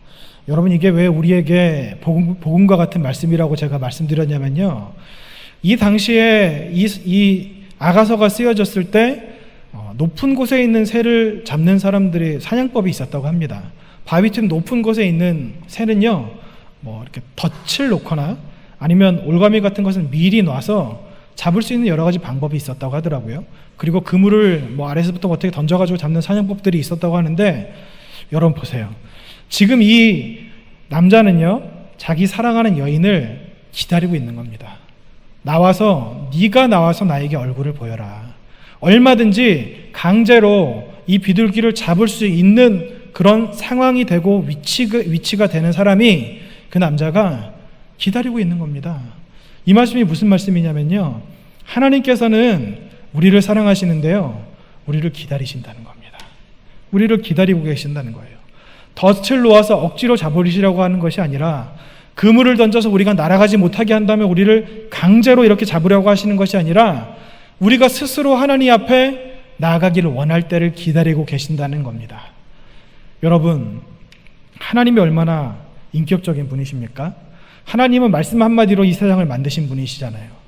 여러분, 이게 왜 우리에게 복음과 같은 말씀이라고 제가 말씀드렸냐면요, 이 당시에 이 아가서가 쓰여졌을 때 높은 곳에 있는 새를 잡는 사람들의 사냥법이 있었다고 합니다. 바위 틈 높은 곳에 있는 새는요, 뭐 이렇게 덫을 놓거나 아니면 올가미 같은 것을 미리 놔서 잡을 수 있는 여러 가지 방법이 있었다고 하더라고요. 그리고 그물을 뭐 아래서부터 어떻게 던져가지고 잡는 사냥법들이 있었다고 하는데, 여러분 보세요. 지금 이 남자는요, 자기 사랑하는 여인을 기다리고 있는 겁니다. 네가 나와서 나에게 얼굴을 보여라. 얼마든지 강제로 이 비둘기를 잡을 수 있는 그런 상황이 되고 위치가 되는 사람이, 그 남자가 기다리고 있는 겁니다. 이 말씀이 무슨 말씀이냐면요, 하나님께서는 우리를 사랑하시는데요, 우리를 기다리신다는 겁니다. 우리를 기다리고 계신다는 거예요. 덫을 놓아서 억지로 잡으시려고 하는 것이 아니라, 그물을 던져서 우리가 날아가지 못하게 한 다음에 우리를 강제로 이렇게 잡으려고 하시는 것이 아니라, 우리가 스스로 하나님 앞에 나아가기를 원할 때를 기다리고 계신다는 겁니다. 여러분, 하나님이 얼마나 인격적인 분이십니까? 하나님은 말씀 한마디로 이 세상을 만드신 분이시잖아요.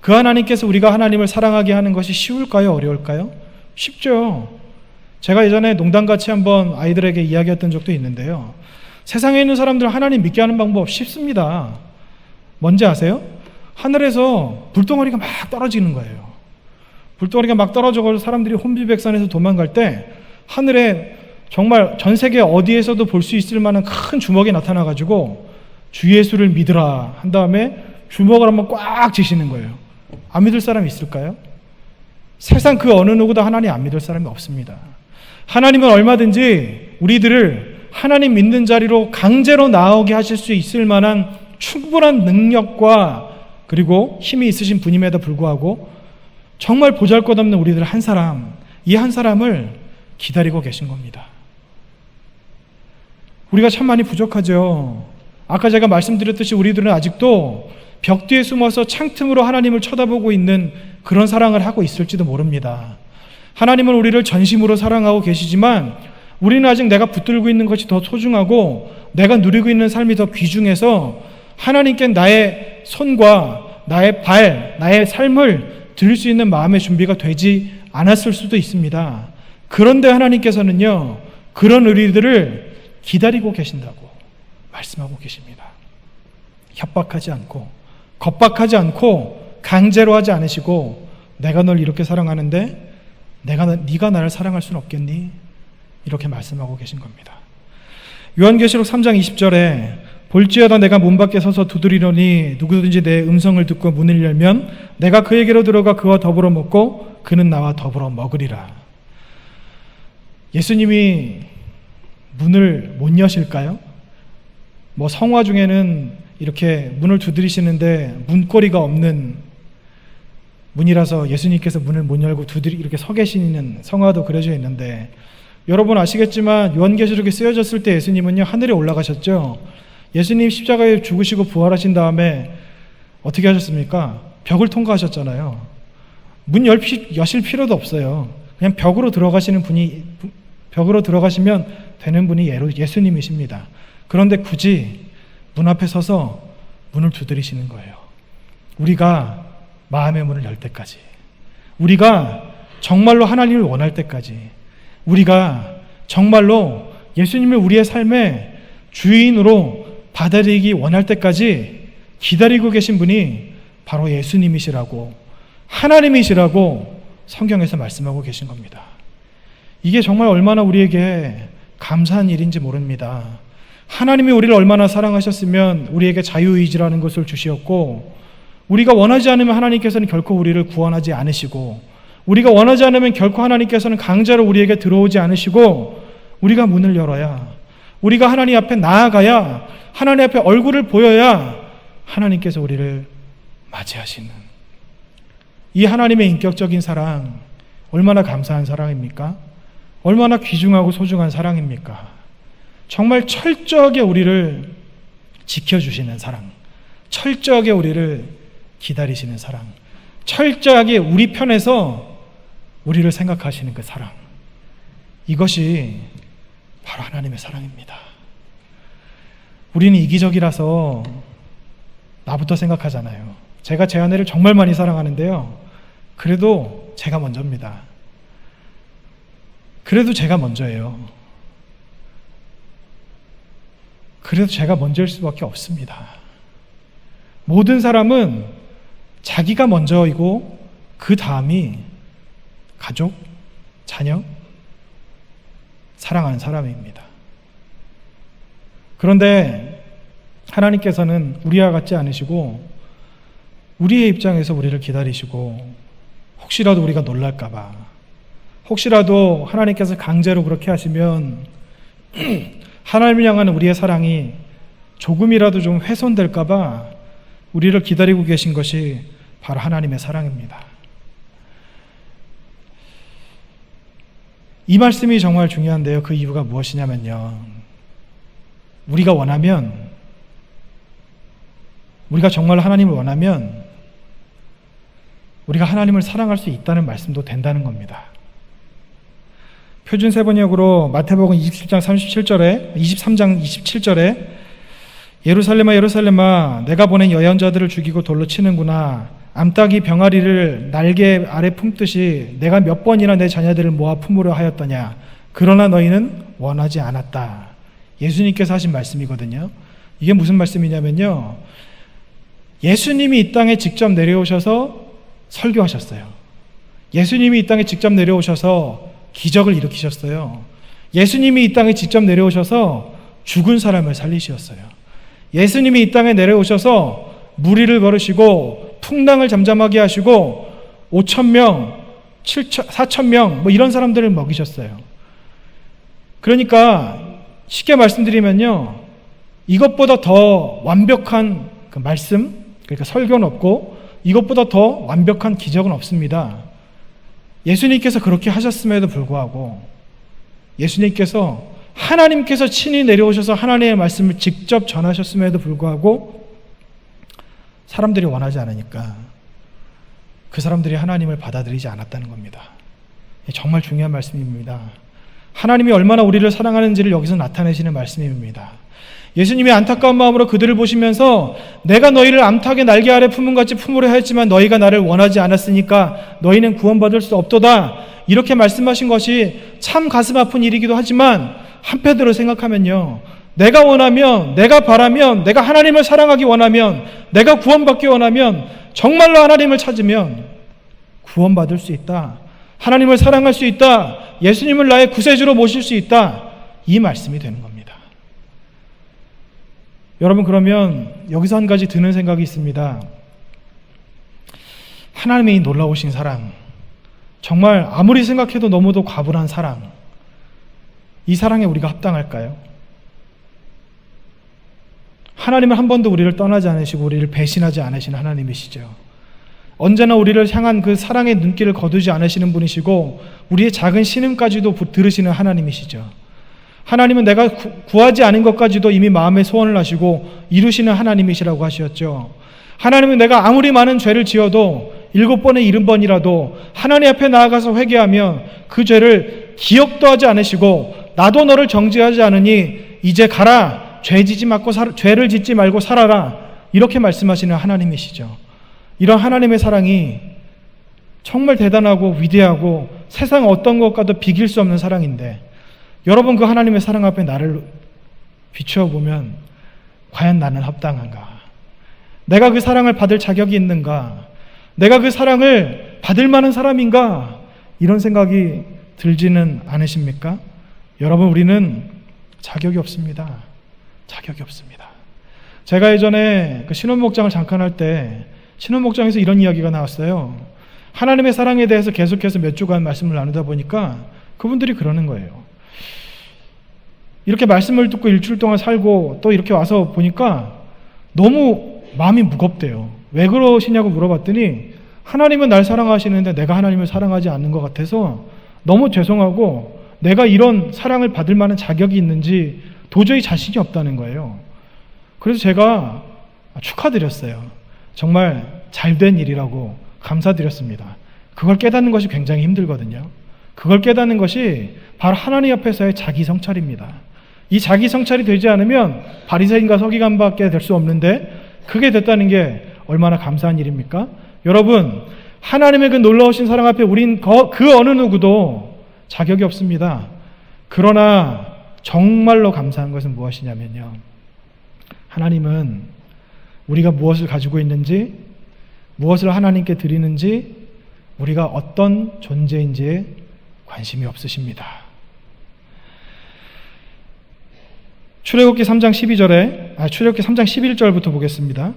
그 하나님께서 우리가 하나님을 사랑하게 하는 것이 쉬울까요? 어려울까요? 쉽죠. 제가 예전에 농담같이 한번 아이들에게 이야기했던 적도 있는데요, 세상에 있는 사람들 하나님 믿게 하는 방법 쉽습니다. 뭔지 아세요? 하늘에서 불덩어리가 막 떨어지는 거예요. 불덩어리가 막 떨어져서 사람들이 혼비백산에서 도망갈 때 하늘에 정말 전 세계 어디에서도 볼 수 있을 만한 큰 주먹이 나타나가지고 주 예수를 믿으라 한 다음에 주먹을 한번 꽉 쥐시는 거예요. 안 믿을 사람이 있을까요? 세상 그 어느 누구도 하나님 안 믿을 사람이 없습니다. 하나님은 얼마든지 우리들을 하나님 믿는 자리로 강제로 나오게 하실 수 있을 만한 충분한 능력과 그리고 힘이 있으신 분임에도 불구하고 정말 보잘것없는 우리들 한 사람, 이 한 사람을 기다리고 계신 겁니다. 우리가 참 많이 부족하죠. 아까 제가 말씀드렸듯이 우리들은 아직도 벽 뒤에 숨어서 창틈으로 하나님을 쳐다보고 있는 그런 사랑을 하고 있을지도 모릅니다. 하나님은 우리를 전심으로 사랑하고 계시지만 우리는 아직 내가 붙들고 있는 것이 더 소중하고 내가 누리고 있는 삶이 더 귀중해서 하나님께 나의 손과 나의 발, 나의 삶을 드릴 수 있는 마음의 준비가 되지 않았을 수도 있습니다. 그런데 하나님께서는요, 그런 우리들을 기다리고 계신다고 말씀하고 계십니다. 협박하지 않고 겁박하지 않고 강제로 하지 않으시고, 내가 널 이렇게 사랑하는데 네가 나를 사랑할 수는 없겠니? 이렇게 말씀하고 계신 겁니다. 요한계시록 3장 20절에 볼지어다 내가 문 밖에 서서 두드리노니 누구든지 내 음성을 듣고 문을 열면 내가 그에게로 들어가 그와 더불어 먹고 그는 나와 더불어 먹으리라. 예수님이 문을 못 여실까요? 뭐 성화 중에는 이렇게 문을 두드리시는데 문고리가 없는 문이라서 예수님께서 문을 못 열고 이렇게 서 계시는 성화도 그려져 있는데, 여러분 아시겠지만 요한계시록에 쓰여졌을 때 예수님은요 하늘에 올라가셨죠. 예수님 십자가에 죽으시고 부활하신 다음에 어떻게 하셨습니까? 벽을 통과하셨잖아요. 문 여실 필요도 없어요. 그냥 벽으로 들어가시면 되는 분이 예수님이십니다. 그런데 굳이 문 앞에 서서 문을 두드리시는 거예요. 우리가 마음의 문을 열 때까지, 우리가 정말로 하나님을 원할 때까지, 우리가 정말로 예수님을 우리의 삶의 주인으로 받아들이기 원할 때까지 기다리고 계신 분이 바로 예수님이시라고, 하나님이시라고 성경에서 말씀하고 계신 겁니다. 이게 정말 얼마나 우리에게 감사한 일인지 모릅니다. 하나님이 우리를 얼마나 사랑하셨으면 우리에게 자유의지라는 것을 주시었고, 우리가 원하지 않으면 하나님께서는 결코 우리를 구원하지 않으시고, 우리가 원하지 않으면 결코 하나님께서는 강제로 우리에게 들어오지 않으시고, 우리가 문을 열어야, 우리가 하나님 앞에 나아가야, 하나님 앞에 얼굴을 보여야 하나님께서 우리를 맞이하시는 이 하나님의 인격적인 사랑, 얼마나 감사한 사랑입니까? 얼마나 귀중하고 소중한 사랑입니까? 정말 철저하게 우리를 지켜주시는 사랑, 철저하게 우리를 기다리시는 사랑, 철저하게 우리 편에서 우리를 생각하시는 그 사랑, 이것이 바로 하나님의 사랑입니다. 우리는 이기적이라서 나부터 생각하잖아요. 제가 제 아내를 정말 많이 사랑하는데요, 그래도 제가 먼저입니다. 그래도 제가 먼저예요. 그래도 제가 먼저일 수밖에 없습니다. 모든 사람은 자기가 먼저이고 그 다음이 가족, 자녀, 사랑하는 사람입니다. 그런데 하나님께서는 우리와 같지 않으시고 우리의 입장에서 우리를 기다리시고, 혹시라도 우리가 놀랄까봐, 혹시라도 하나님께서 강제로 그렇게 하시면 하나님을 향한 우리의 사랑이 조금이라도 좀 훼손될까봐 우리를 기다리고 계신 것이 바로 하나님의 사랑입니다. 이 말씀이 정말 중요한데요. 그 이유가 무엇이냐면요, 우리가 원하면, 우리가 정말 하나님을 원하면 우리가 하나님을 사랑할 수 있다는 말씀도 된다는 겁니다. 표준 세번역으로 마태복음 23장 27절에 예루살렘아 예루살렘아 내가 보낸 예언자들을 죽이고 돌로 치는구나. 암탉이 병아리를 날개 아래 품듯이 내가 몇 번이나 내 자녀들을 모아 품으려 하였더냐. 그러나 너희는 원하지 않았다. 예수님께서 하신 말씀이거든요. 이게 무슨 말씀이냐면요, 예수님이 이 땅에 직접 내려오셔서 설교하셨어요. 예수님이 이 땅에 직접 내려오셔서 기적을 일으키셨어요. 예수님이 이 땅에 직접 내려오셔서 죽은 사람을 살리셨어요. 예수님이 이 땅에 내려오셔서 무리를 걸으시고 풍랑을 잠잠하게 하시고 5,000명, 4,000명 이런 사람들을 먹이셨어요. 그러니까 쉽게 말씀드리면요, 이것보다 더 완벽한 그 말씀, 그러니까 설교는 없고 이것보다 더 완벽한 기적은 없습니다. 예수님께서 그렇게 하셨음에도 불구하고, 예수님께서 하나님께서 친히 내려오셔서 하나님의 말씀을 직접 전하셨음에도 불구하고 사람들이 원하지 않으니까 그 사람들이 하나님을 받아들이지 않았다는 겁니다. 정말 중요한 말씀입니다. 하나님이 얼마나 우리를 사랑하는지를 여기서 나타내시는 말씀입니다. 예수님이 안타까운 마음으로 그들을 보시면서 내가 너희를 암탉의 날개 아래 품음같이 품으려 했지만 너희가 나를 원하지 않았으니까 너희는 구원받을 수 없도다, 이렇게 말씀하신 것이 참 가슴 아픈 일이기도 하지만 한편으로 생각하면요, 내가 원하면, 내가 바라면, 내가 하나님을 사랑하기 원하면, 내가 구원받기 원하면, 정말로 하나님을 찾으면 구원받을 수 있다, 하나님을 사랑할 수 있다, 예수님을 나의 구세주로 모실 수 있다, 이 말씀이 되는 겁니다. 여러분, 그러면 여기서 한 가지 드는 생각이 있습니다. 하나님의 놀라우신 사랑, 정말 아무리 생각해도 너무도 과분한 사랑, 이 사랑에 우리가 합당할까요? 하나님은 한 번도 우리를 떠나지 않으시고 우리를 배신하지 않으시는 하나님이시죠. 언제나 우리를 향한 그 사랑의 눈길을 거두지 않으시는 분이시고 우리의 작은 신음까지도 들으시는 하나님이시죠. 하나님은 내가 구하지 않은 것까지도 이미 마음의 소원을 하시고 이루시는 하나님이시라고 하셨죠. 하나님은 내가 아무리 많은 죄를 지어도 7번에 70번이라도 하나님 앞에 나아가서 회개하면 그 죄를 기억도 하지 않으시고 나도 너를 정죄하지 않으니 이제 가라, 죄를 짓지 말고 살아라, 이렇게 말씀하시는 하나님이시죠. 이런 하나님의 사랑이 정말 대단하고 위대하고 세상 어떤 것과도 비길 수 없는 사랑인데, 여러분, 그 하나님의 사랑 앞에 나를 비추어 보면 과연 나는 합당한가? 내가 그 사랑을 받을 자격이 있는가? 내가 그 사랑을 받을 만한 사람인가? 이런 생각이 들지는 않으십니까? 여러분, 우리는 자격이 없습니다. 자격이 없습니다. 제가 예전에 그 신혼목장을 잠깐 할 때 신혼목장에서 이런 이야기가 나왔어요. 하나님의 사랑에 대해서 계속해서 몇 주간 말씀을 나누다 보니까 그분들이 그러는 거예요. 이렇게 말씀을 듣고 일주일 동안 살고 또 이렇게 와서 보니까 너무 마음이 무겁대요. 왜 그러시냐고 물어봤더니 하나님은 날 사랑하시는데 내가 하나님을 사랑하지 않는 것 같아서 너무 죄송하고 내가 이런 사랑을 받을 만한 자격이 있는지 도저히 자신이 없다는 거예요. 그래서 제가 축하드렸어요. 정말 잘된 일이라고 감사드렸습니다. 그걸 깨닫는 것이 굉장히 힘들거든요. 그걸 깨닫는 것이 바로 하나님 앞에서의 자기 성찰입니다. 이 자기 성찰이 되지 않으면 바리새인과 서기관밖에 될 수 없는데 그게 됐다는 게 얼마나 감사한 일입니까? 여러분, 하나님의 그 놀라우신 사랑 앞에 우린 그 어느 누구도 자격이 없습니다. 그러나 정말로 감사한 것은 무엇이냐면요, 하나님은 우리가 무엇을 가지고 있는지, 무엇을 하나님께 드리는지, 우리가 어떤 존재인지에 관심이 없으십니다. 출애굽기 3장 12절에 출애굽기 3장 11절부터 보겠습니다.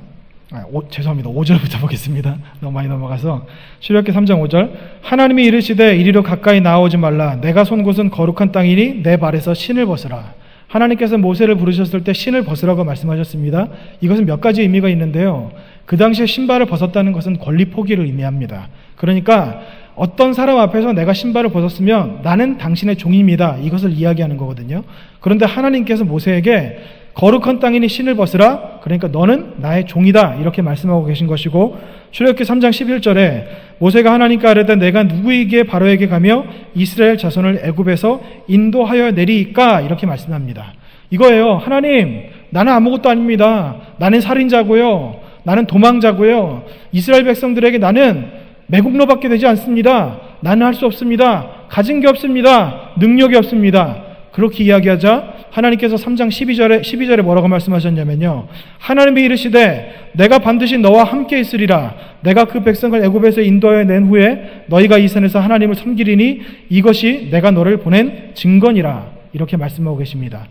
죄송합니다. 5절부터 보겠습니다. 너무 많이 넘어가서. 출애굽기 3장 5절. 하나님이 이르시되 이리로 가까이 나오지 말라. 내가 선 곳은 거룩한 땅이니 내 발에서 신을 벗으라. 하나님께서 모세를 부르셨을 때 신을 벗으라고 말씀하셨습니다. 이것은 몇 가지 의미가 있는데요. 그 당시에 신발을 벗었다는 것은 권리 포기를 의미합니다. 그러니까 어떤 사람 앞에서 내가 신발을 벗었으면 나는 당신의 종입니다. 이것을 이야기하는 거거든요. 그런데 하나님께서 모세에게 거룩한 땅이니 신을 벗으라. 그러니까 너는 나의 종이다. 이렇게 말씀하고 계신 것이고, 출애굽기 3장 11절에 모세가 하나님께 아뢰되 내가 누구에게 바로에게 가며 이스라엘 자손을 애굽에서 인도하여 내리이까? 이렇게 말씀합니다. 이거예요. 하나님, 나는 아무것도 아닙니다. 나는 살인자고요. 나는 도망자고요. 이스라엘 백성들에게 나는 매국노밖에 되지 않습니다. 나는 할 수 없습니다. 가진 게 없습니다. 능력이 없습니다. 그렇게 이야기하자 하나님께서 3장 12절에 뭐라고 말씀하셨냐면요, 하나님이 이르시되 내가 반드시 너와 함께 있으리라. 내가 그 백성을 애굽에서 인도하여 낸 후에 너희가 이 산에서 하나님을 섬기리니 이것이 내가 너를 보낸 증거니라. 이렇게 말씀하고 계십니다.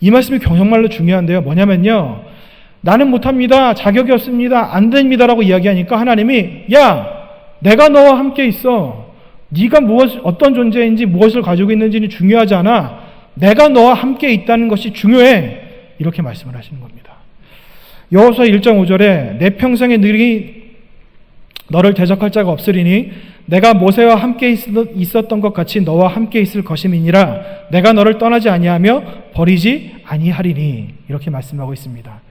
이 말씀이 정말로 중요한데요. 뭐냐면요, 나는 못합니다. 자격이 없습니다. 안 됩니다라고 이야기하니까 하나님이 야, 내가 너와 함께 있어. 네가 어떤 존재인지 무엇을 가지고 있는지는 중요하지 않아. 내가 너와 함께 있다는 것이 중요해. 이렇게 말씀을 하시는 겁니다. 여호수아 1장 5절에 내 평생에 늘이 너를 대적할 자가 없으리니 내가 모세와 함께 있었던 것 같이 너와 함께 있을 것임이니라. 내가 너를 떠나지 아니하며 버리지 아니하리니. 이렇게 말씀하고 있습니다.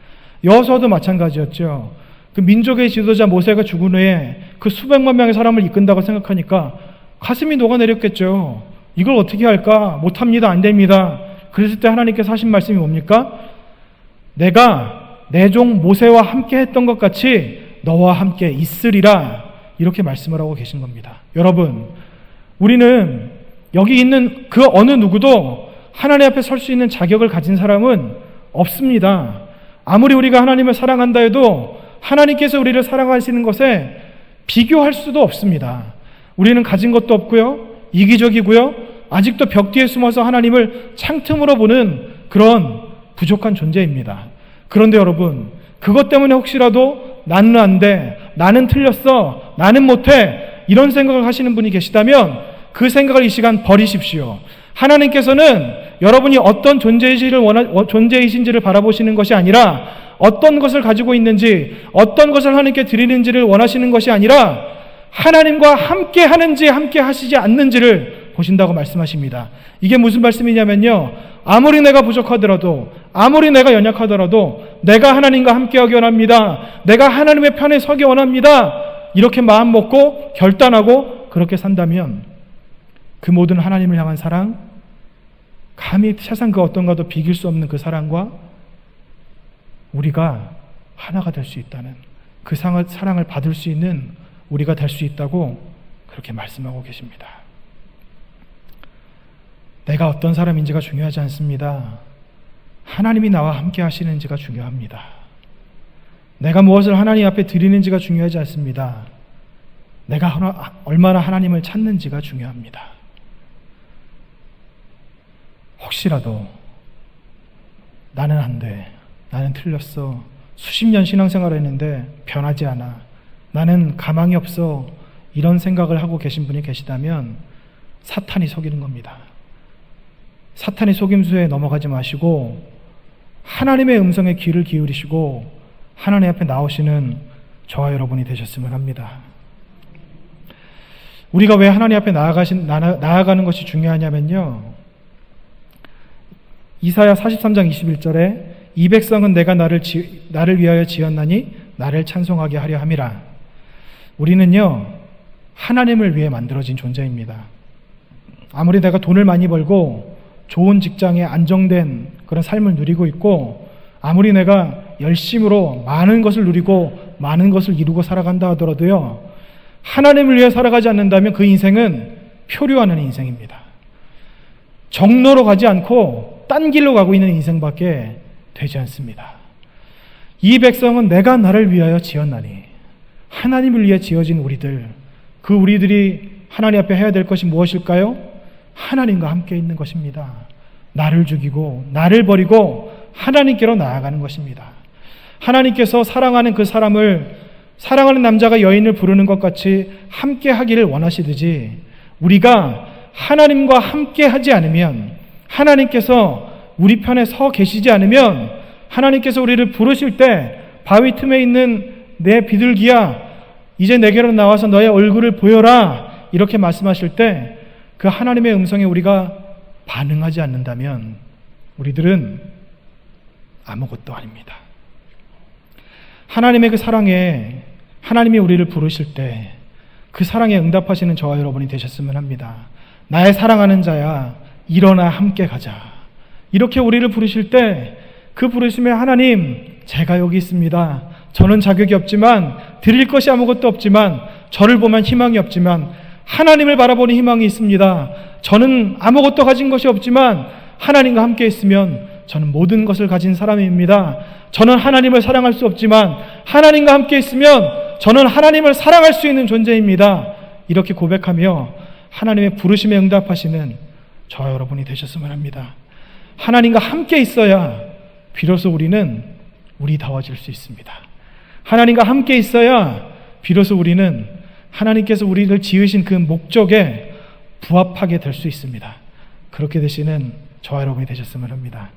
여호수아도 마찬가지였죠. 그 민족의 지도자 모세가 죽은 후에 그 수백만 명의 사람을 이끈다고 생각하니까 가슴이 녹아내렸겠죠. 이걸 어떻게 할까? 못합니다. 안 됩니다. 그랬을 때 하나님께서 하신 말씀이 뭡니까? 내가 내 종 모세와 함께 했던 것 같이 너와 함께 있으리라. 이렇게 말씀을 하고 계신 겁니다. 여러분, 우리는 여기 있는 그 어느 누구도 하나님 앞에 설 수 있는 자격을 가진 사람은 없습니다. 아무리 우리가 하나님을 사랑한다 해도 하나님께서 우리를 사랑하시는 것에 비교할 수도 없습니다. 우리는 가진 것도 없고요, 이기적이고요, 아직도 벽 뒤에 숨어서 하나님을 창틈으로 보는 그런 부족한 존재입니다. 그런데 여러분, 그것 때문에 혹시라도 나는 안 돼, 나는 틀렸어, 나는 못해, 이런 생각을 하시는 분이 계시다면 그 생각을 이 시간 버리십시오. 하나님께서는 여러분이 어떤 존재이신지를 바라보시는 것이 아니라 어떤 것을 가지고 있는지, 어떤 것을 하나님께 드리는지를 원하시는 것이 아니라 하나님과 함께 하는지 함께 하시지 않는지를 보신다고 말씀하십니다. 이게 무슨 말씀이냐면요, 아무리 내가 부족하더라도, 아무리 내가 연약하더라도 내가 하나님과 함께하기 원합니다. 내가 하나님의 편에 서기 원합니다. 이렇게 마음 먹고 결단하고 그렇게 산다면 그 모든 하나님을 향한 사랑, 감히 세상 그 어떤 것도 비길 수 없는 그 사랑과 우리가 하나가 될 수 있다는, 그 사랑을 받을 수 있는 우리가 될 수 있다고 그렇게 말씀하고 계십니다. 내가 어떤 사람인지가 중요하지 않습니다. 하나님이 나와 함께 하시는지가 중요합니다. 내가 무엇을 하나님 앞에 드리는지가 중요하지 않습니다. 내가 얼마나 하나님을 찾는지가 중요합니다. 혹시라도 나는 안 돼, 나는 틀렸어, 수십 년 신앙생활을 했는데 변하지 않아, 나는 가망이 없어, 이런 생각을 하고 계신 분이 계시다면 사탄이 속이는 겁니다. 사탄의 속임수에 넘어가지 마시고 하나님의 음성에 귀를 기울이시고 하나님 앞에 나오시는 저와 여러분이 되셨으면 합니다. 우리가 왜 하나님 앞에 나아가는 것이 중요하냐면요, 이사야 43장 21절에 이 백성은 내가 나를 위하여 지었나니 나를 찬송하게 하려 함이라. 우리는요, 하나님을 위해 만들어진 존재입니다. 아무리 내가 돈을 많이 벌고 좋은 직장에 안정된 그런 삶을 누리고 있고, 아무리 내가 열심으로 많은 것을 누리고 많은 것을 이루고 살아간다 하더라도요, 하나님을 위해 살아가지 않는다면 그 인생은 표류하는 인생입니다. 정로로 가지 않고 딴 길로 가고 있는 인생밖에 되지 않습니다. 이 백성은 내가 나를 위하여 지었나니, 하나님을 위해 지어진 우리들, 그 우리들이 하나님 앞에 해야 될 것이 무엇일까요? 하나님과 함께 있는 것입니다. 나를 죽이고 나를 버리고 하나님께로 나아가는 것입니다. 하나님께서 사랑하는 그 사람을, 사랑하는 남자가 여인을 부르는 것 같이 함께 하기를 원하시듯이, 우리가 하나님과 함께 하지 않으면, 하나님께서 우리 편에 서 계시지 않으면, 하나님께서 우리를 부르실 때 바위 틈에 있는 내 비둘기야, 이제 내게로 나와서 너의 얼굴을 보여라, 이렇게 말씀하실 때 그 하나님의 음성에 우리가 반응하지 않는다면 우리들은 아무것도 아닙니다. 하나님의 그 사랑에, 하나님이 우리를 부르실 때 그 사랑에 응답하시는 저와 여러분이 되셨으면 합니다. 나의 사랑하는 자야, 일어나 함께 가자, 이렇게 우리를 부르실 때 그 부르심에, 하나님, 제가 여기 있습니다. 저는 자격이 없지만, 드릴 것이 아무것도 없지만, 저를 보면 희망이 없지만 하나님을 바라보는 희망이 있습니다. 저는 아무것도 가진 것이 없지만 하나님과 함께 있으면 저는 모든 것을 가진 사람입니다. 저는 하나님을 사랑할 수 없지만 하나님과 함께 있으면 저는 하나님을 사랑할 수 있는 존재입니다. 이렇게 고백하며 하나님의 부르심에 응답하시는 저와 여러분이 되셨으면 합니다. 하나님과 함께 있어야 비로소 우리는 우리다워질 수 있습니다. 하나님과 함께 있어야 비로소 우리는 하나님께서 우리를 지으신 그 목적에 부합하게 될 수 있습니다. 그렇게 되시는 저와 여러분이 되셨으면 합니다.